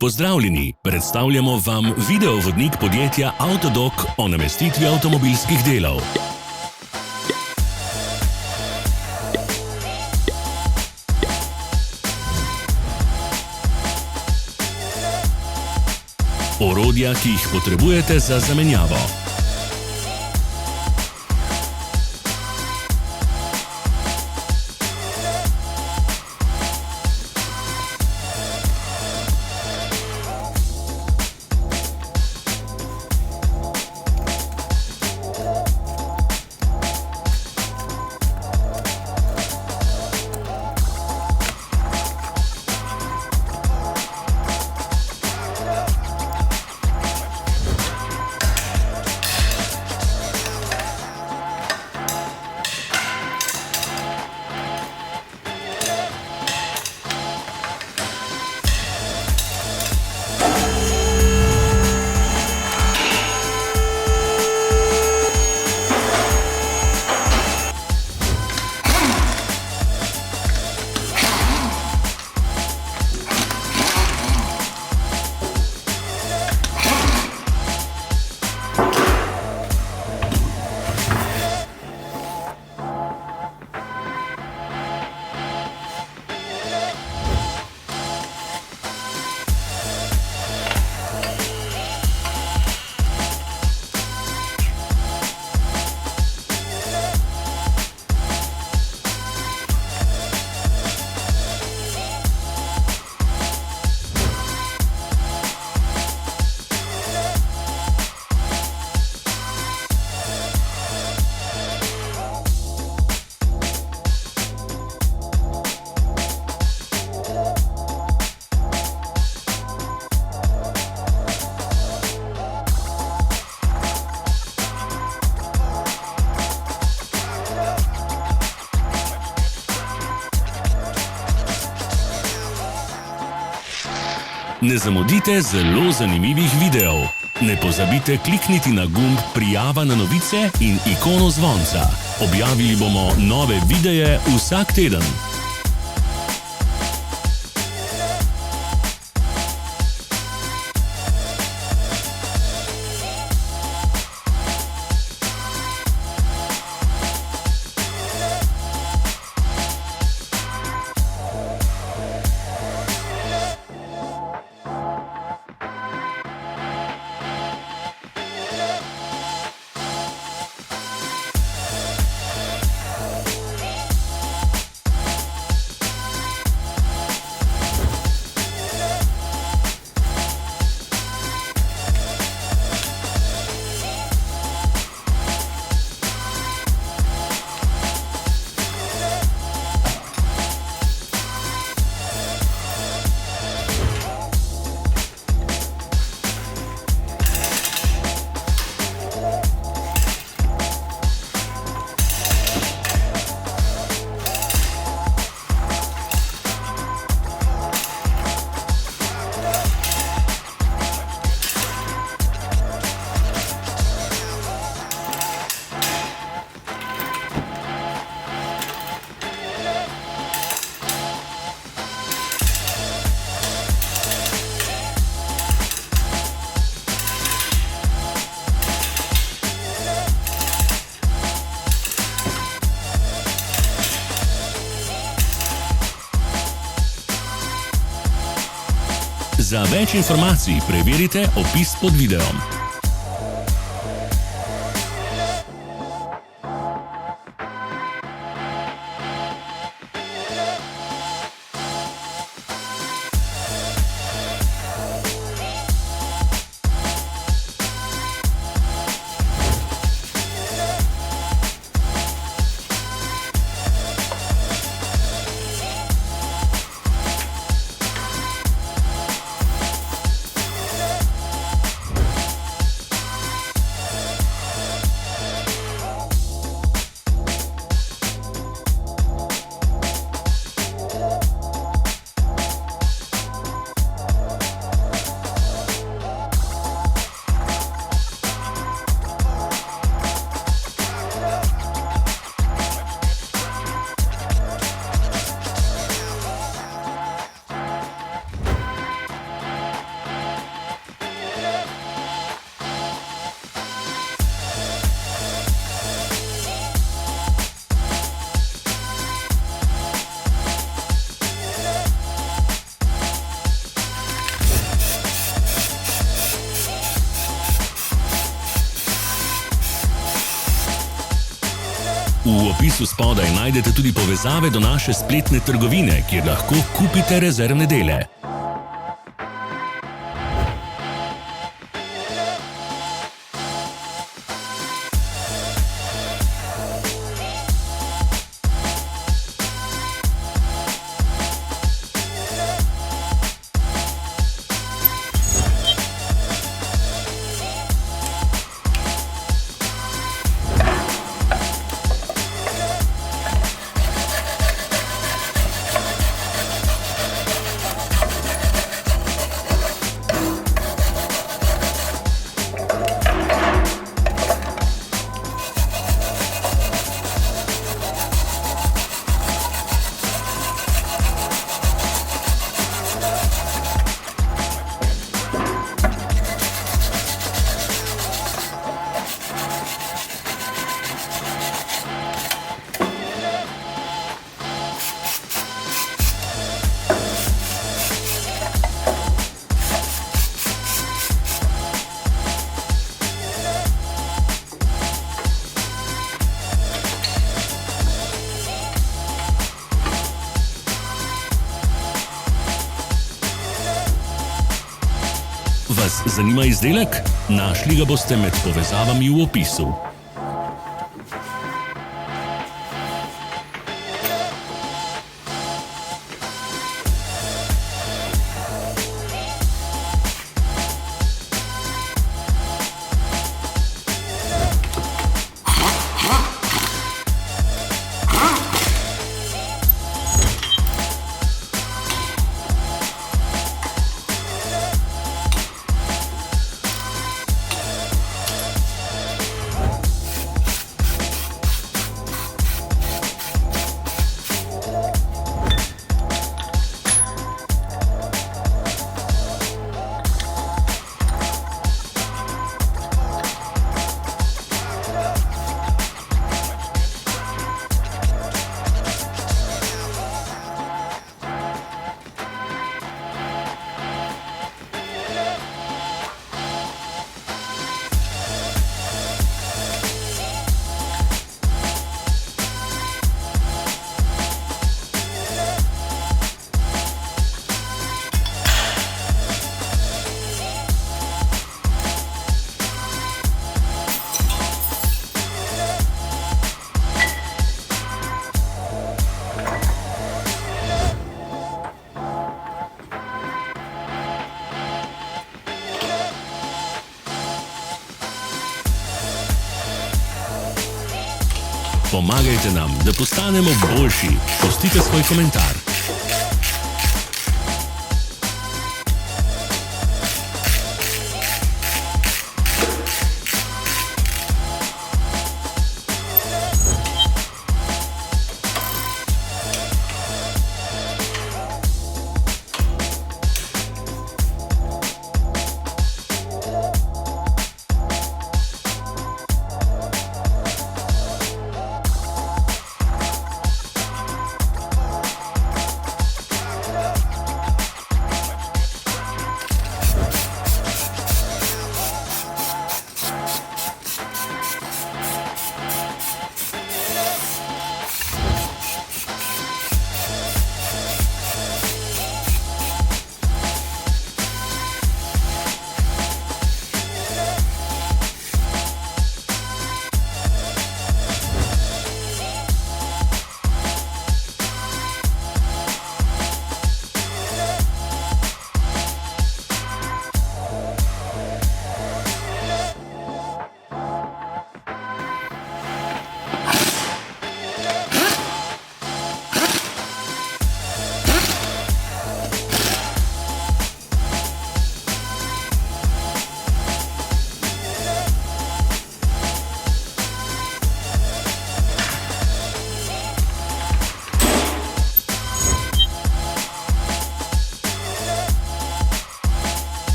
Pozdravljeni, predstavljamo vam videovodnik podjetja Avtodok o namestitvi avtomobilskih delov. Orodja, ki jih potrebujete za zamenjavo. Ne zamudite zelo zanimivih videov. Ne pozabite klikniti na gumb Prijava na novice in ikono zvonca. Objavili bomo nove videe vsak teden. Za več informacij preverite opis pod videom. V opisu spodaj najdete tudi povezave do naše spletne trgovine, kjer lahko kupite rezervne dele. Vas zanima izdelek? Našli ga boste med povezavami v opisu. Pomagajte nam, da postanemo boljši. Pustite svoj komentar.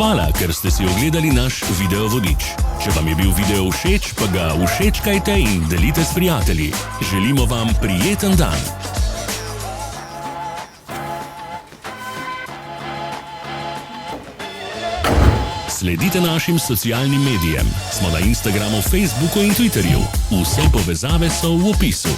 Hvala, ker ste si ogledali naš video vodič. Če vam je bil video všeč, pa ga všečkajte in delite s prijatelji. Želimo vam prijeten dan! Sledite našim socialnim medijem. Smo na Instagramu, Facebooku in Twitterju. Vse povezave so v opisu.